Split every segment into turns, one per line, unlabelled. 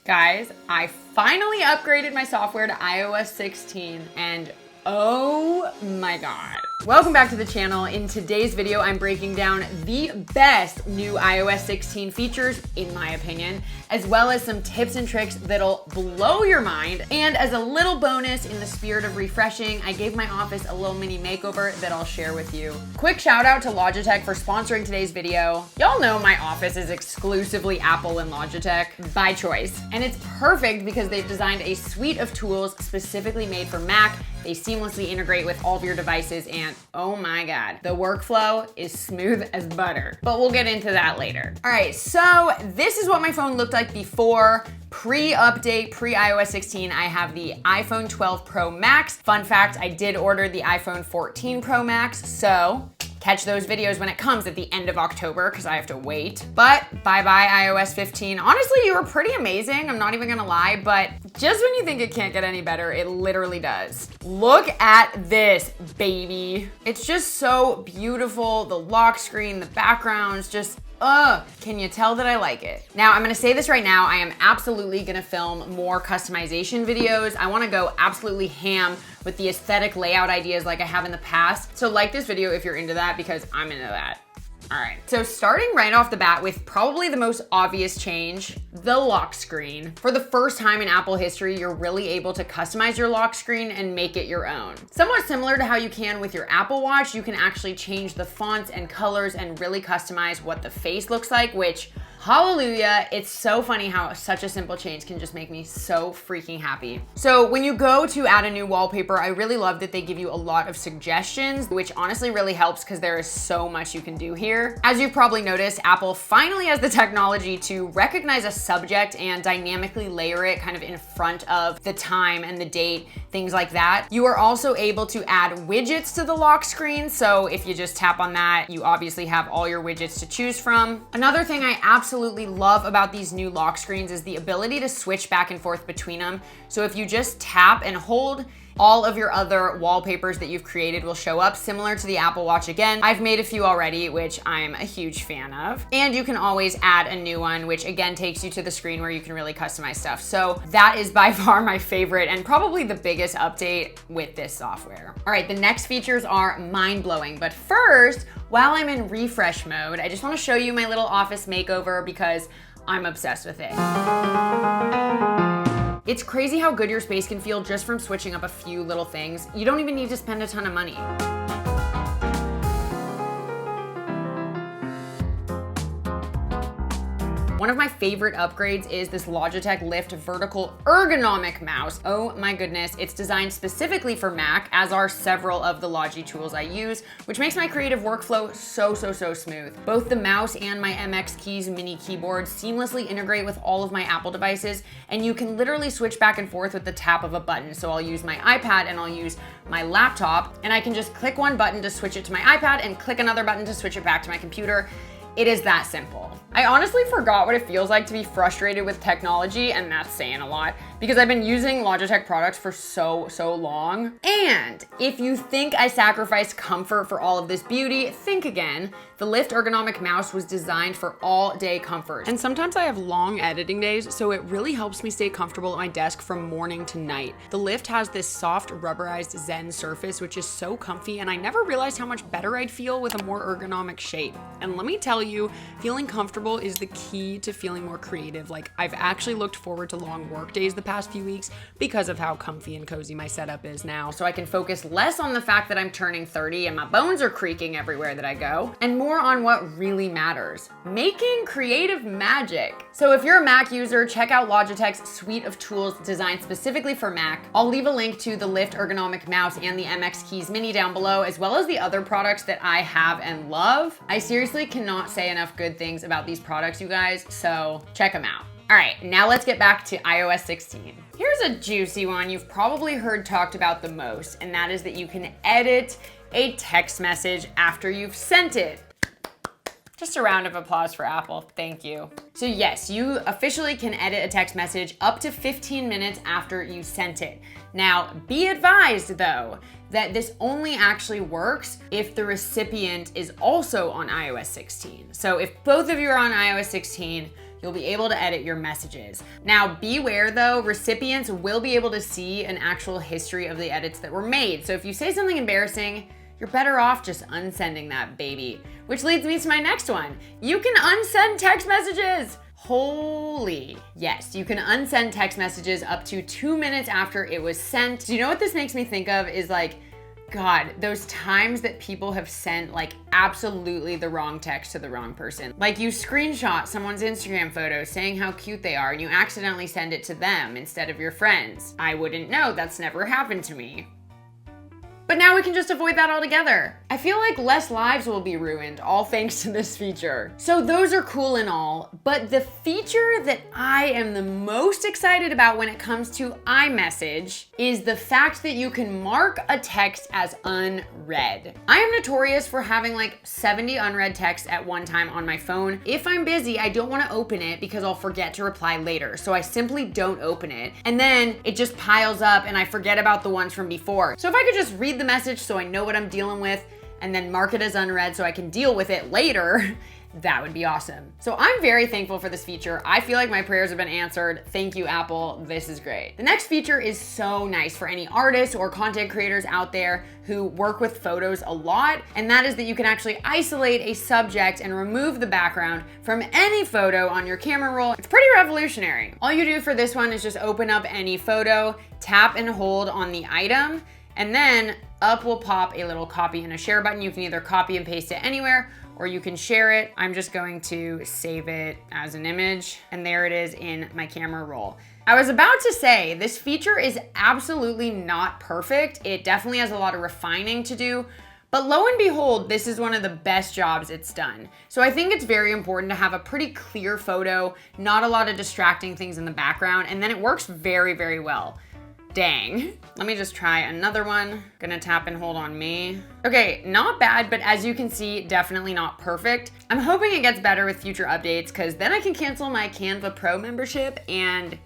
Guys, I finally upgraded my software to iOS 16 and oh my God. Welcome back to the channel. In today's video, I'm breaking down the best new iOS 16 features, in my opinion, as well as some tips and tricks that'll blow your mind. And as a little bonus, in the spirit of refreshing, I gave my office a little mini makeover that I'll share with you. Quick shout out to Logitech for sponsoring today's video. Y'all know my office is exclusively Apple and Logitech by choice. And it's perfect because they've designed a suite of tools specifically made for Mac. They seamlessly integrate with all of your devices and oh my God, the workflow is smooth as butter. But we'll get into that later. All right, so this is what my phone looked like before. Pre-update, pre-iOS 16, I have the iPhone 12 Pro Max. Fun fact, I did order the iPhone 14 Pro Max, so catch those videos when it comes at the end of October because I have to wait. But bye-bye iOS 15. Honestly, you were pretty amazing. I'm not even gonna lie, but just when you think it can't get any better, it literally does. Look at this, baby. It's just so beautiful. The lock screen, the backgrounds, just can you tell that I like it? Now, I'm gonna say this right now, I am absolutely gonna film more customization videos. I wanna go absolutely ham with the aesthetic layout ideas like I have in the past. So like this video if you're into that because I'm into that. All right, so starting right off the bat with probably the most obvious change, the lock screen. For the first time in Apple history, you're really able to customize your lock screen and make it your own. Somewhat similar to how you can with your Apple Watch, you can actually change the fonts and colors and really customize what the face looks like, which, hallelujah, it's so funny how such a simple change can just make me so freaking happy. So when you go to add a new wallpaper, I really love that they give you a lot of suggestions, which honestly really helps because there is so much you can do here. As you've probably noticed, Apple finally has the technology to recognize a subject and dynamically layer it kind of in front of the time and the date, things like that. You are also able to add widgets to the lock screen. So if you just tap on that, you obviously have all your widgets to choose from. Another thing I absolutely love about these new lock screens is the ability to switch back and forth between them. So if you just tap and hold, all of your other wallpapers that you've created will show up, similar to the Apple Watch again. I've made a few already, which I'm a huge fan of. And you can always add a new one, which again takes you to the screen where you can really customize stuff. So that is by far my favorite and probably the biggest update with this software. All right, the next features are mind-blowing. But first, while I'm in refresh mode, I just wanna show you my little office makeover because I'm obsessed with it. It's crazy how good your space can feel just from switching up a few little things. You don't even need to spend a ton of money. One of my favorite upgrades is this Logitech Lift vertical ergonomic mouse. Oh my goodness, it's designed specifically for Mac, as are several of the Logi tools I use, which makes my creative workflow so smooth. Both the mouse and my MX Keys mini keyboard seamlessly integrate with all of my Apple devices, and you can literally switch back and forth with the tap of a button. So I'll use my iPad and I'll use my laptop, and I can just click one button to switch it to my iPad and click another button to switch it back to my computer. It is that simple. I honestly forgot what it feels like to be frustrated with technology, and that's saying a lot because I've been using Logitech products for so long. And if you think I sacrificed comfort for all of this beauty, think again. The Lift ergonomic mouse was designed for all day comfort. And sometimes I have long editing days, so it really helps me stay comfortable at my desk from morning to night. The Lift has this soft rubberized Zen surface, which is so comfy, and I never realized how much better I'd feel with a more ergonomic shape. And let me tell you, feeling comfortable is the key to feeling more creative. Like, I've actually looked forward to long work days the past few weeks because of how comfy and cozy my setup is now. So I can focus less on the fact that I'm turning 30 and my bones are creaking everywhere that I go, and more on what really matters: making creative magic. So if you're a Mac user, check out Logitech's suite of tools designed specifically for Mac. I'll leave a link to the Lift ergonomic mouse and the MX Keys mini down below, as well as the other products that I have and love. I seriously cannot say enough good things about these products, you guys, so check them out. All right, now let's get back to iOS 16. Here's a juicy one you've probably heard talked about the most, and that is that you can edit a text message after you've sent it. Just a round of applause for Apple, thank you. So yes, you officially can edit a text message up to 15 minutes after you sent it. Now, be advised though, that this only actually works if the recipient is also on iOS 16. So if both of you are on iOS 16, you'll be able to edit your messages. Now, beware though, recipients will be able to see an actual history of the edits that were made. So if you say something embarrassing, you're better off just unsending that baby. Which leads me to my next one. You can unsend text messages. Holy, yes, you can unsend text messages up to 2 minutes after it was sent. Do you know what this makes me think of is like, God, those times that people have sent like absolutely the wrong text to the wrong person. Like you screenshot someone's Instagram photo saying how cute they are and you accidentally send it to them instead of your friends. I wouldn't know, that's never happened to me. But now we can just avoid that altogether. I feel like less lives will be ruined, all thanks to this feature. So those are cool and all, but the feature that I am the most excited about when it comes to iMessage is the fact that you can mark a text as unread. I am notorious for having like 70 unread texts at one time on my phone. If I'm busy, I don't want to open it because I'll forget to reply later. So I simply don't open it. And then it just piles up and I forget about the ones from before. So if I could just read the message so I know what I'm dealing with and then mark it as unread so I can deal with it later, that would be awesome. So I'm very thankful for this feature. I feel like my prayers have been answered. Thank you, Apple. This is great. The next feature is so nice for any artists or content creators out there who work with photos a lot, and that is that you can actually isolate a subject and remove the background from any photo on your camera roll. It's pretty revolutionary. All you do for this one is just open up any photo, tap and hold on the item, and then up will pop a little copy and a share button. You can either copy and paste it anywhere or you can share it. I'm just going to save it as an image and there it is in my camera roll. I was about to say, this feature is absolutely not perfect. It definitely has a lot of refining to do, but lo and behold, this is one of the best jobs it's done. So I think it's very important to have a pretty clear photo, not a lot of distracting things in the background, and then it works very, very well. Dang. Let me just try another one. Gonna tap and hold on me. Okay, not bad, but as you can see, definitely not perfect. I'm hoping it gets better with future updates because then I can cancel my Canva Pro membership and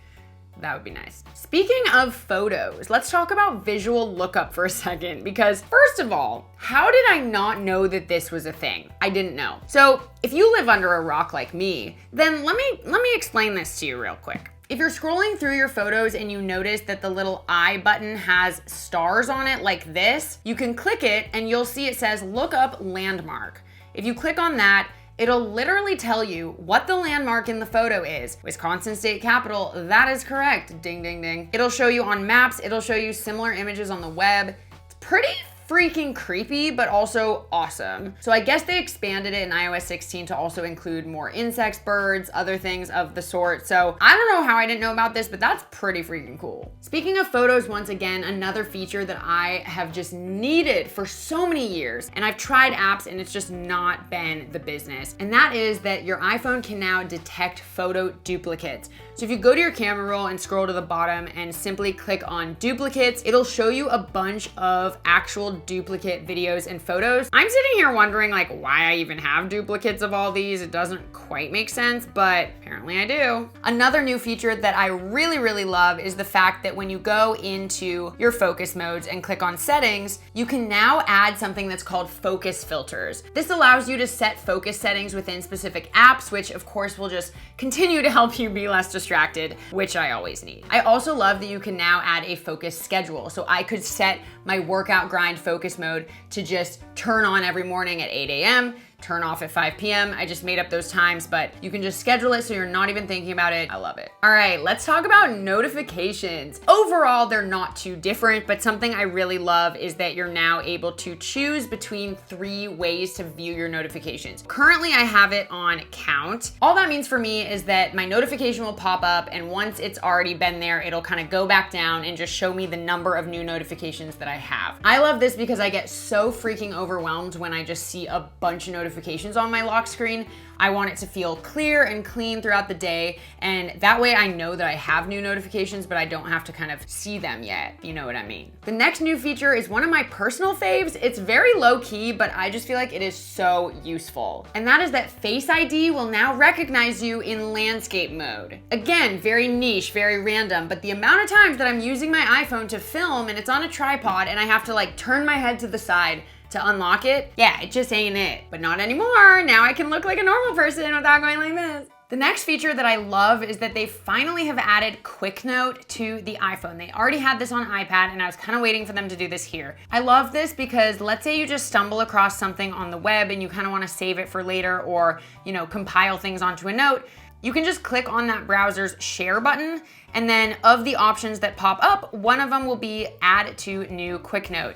that would be nice. Speaking of photos, let's talk about visual lookup for a second because first of all, how did I not know that this was a thing? I didn't know. So if you live under a rock like me, then let me explain this to you real quick. If you're scrolling through your photos and you notice that the little I button has stars on it like this, you can click it and you'll see it says Lookup Landmark. If you click on that, it'll literally tell you what the landmark in the photo is. Wisconsin State Capitol, that is correct, ding, ding, ding. It'll show you on maps, it'll show you similar images on the web. It's pretty freaking creepy, but also awesome. So I guess they expanded it in iOS 16 to also include more insects, birds, other things of the sort. So I don't know how I didn't know about this, but that's pretty freaking cool. Speaking of photos, once again, another feature that I have just needed for so many years, and I've tried apps and it's just not been the business. And that is that your iPhone can now detect photo duplicates. So if you go to your camera roll and scroll to the bottom and simply click on duplicates, it'll show you a bunch of actual duplicate videos and photos. I'm sitting here wondering like why I even have duplicates of all these. It doesn't quite make sense, but apparently I do. Another new feature that I really, really love is the fact that when you go into your focus modes and click on settings, you can now add something that's called focus filters. This allows you to set focus settings within specific apps, which of course will just continue to help you be less distracted, which I always need. I also love that you can now add a focus schedule. So I could set my workout grind focus mode to just turn on every morning at 8 a.m., turn off at 5 p.m. I just made up those times, but you can just schedule it so you're not even thinking about it. I love it. All right, let's talk about notifications. Overall, they're not too different, but something I really love is that you're now able to choose between 3 ways to view your notifications. Currently, I have it on count. All that means for me is that my notification will pop up, and once it's already been there, it'll kind of go back down and just show me the number of new notifications that I have. I love this because I get so freaking overwhelmed when I just see a bunch of notifications on my lock screen. I want it to feel clear and clean throughout the day, and that way I know that I have new notifications, but I don't have to kind of see them yet, you know what I mean. The next new feature is one of my personal faves. It's very low key, but I just feel like it is so useful. And that is that Face ID will now recognize you in landscape mode. Again, very niche, very random, but the amount of times that I'm using my iPhone to film and it's on a tripod and I have to like turn my head to the side to unlock it, yeah, it just ain't it. But not anymore. Now I can look like a normal person without going like this. The next feature that I love is that they finally have added Quicknote to the iPhone. They already had this on iPad, and I was kind of waiting for them to do this here. I love this because let's say you just stumble across something on the web and you kind of want to save it for later, or, you know, compile things onto a note. You can just click on that browser's share button, and then of the options that pop up, one of them will be add to new Quicknote.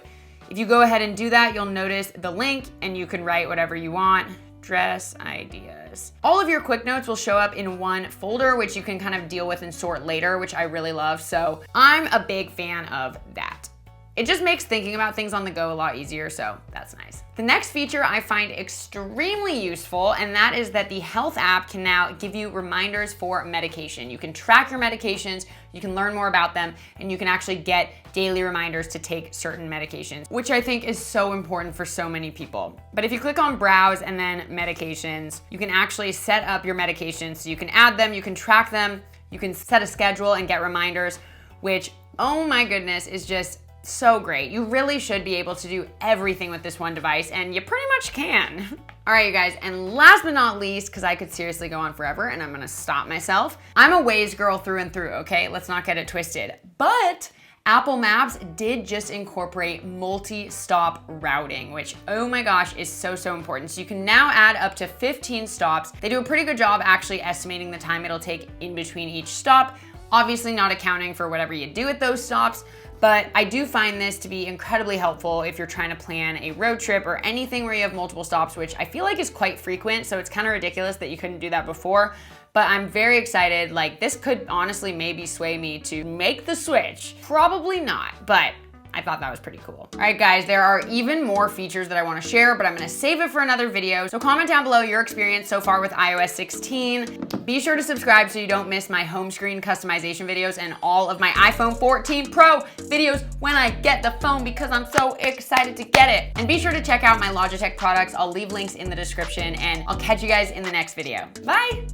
If you go ahead and do that, you'll notice the link and you can write whatever you want. Dress ideas. All of your Quicknotes will show up in one folder, which you can kind of deal with and sort later, which I really love. So I'm a big fan of that. It just makes thinking about things on the go a lot easier, so that's nice. The next feature I find extremely useful, and that is that the Health app can now give you reminders for medication. You can track your medications, you can learn more about them, and you can actually get daily reminders to take certain medications, which I think is so important for so many people. But if you click on browse and then medications, you can actually set up your medications so you can add them, you can track them, you can set a schedule and get reminders, which, oh my goodness, is just so great. You really should be able to do everything with this one device, and you pretty much can. All right, you guys, and last but not least, because I could seriously go on forever and I'm gonna stop myself, I'm a Waze girl through and through, okay? Let's not get it twisted. But Apple Maps did just incorporate multi-stop routing, which, oh my gosh, is so important. So you can now add up to 15 stops. They do a pretty good job actually estimating the time it'll take in between each stop, obviously not accounting for whatever you do at those stops. But I do find this to be incredibly helpful if you're trying to plan a road trip or anything where you have multiple stops, which I feel like is quite frequent. So it's kind of ridiculous that you couldn't do that before. But I'm very excited. Like, this could honestly maybe sway me to make the switch. Probably not, but I thought that was pretty cool. All right, guys, there are even more features that I want to share, but I'm going to save it for another video. So comment down below your experience so far with iOS 16. Be sure to subscribe so you don't miss my home screen customization videos and all of my iPhone 14 Pro videos when I get the phone, because I'm so excited to get it. And be sure to check out my Logitech products. I'll leave links in the description, and I'll catch you guys in the next video. Bye.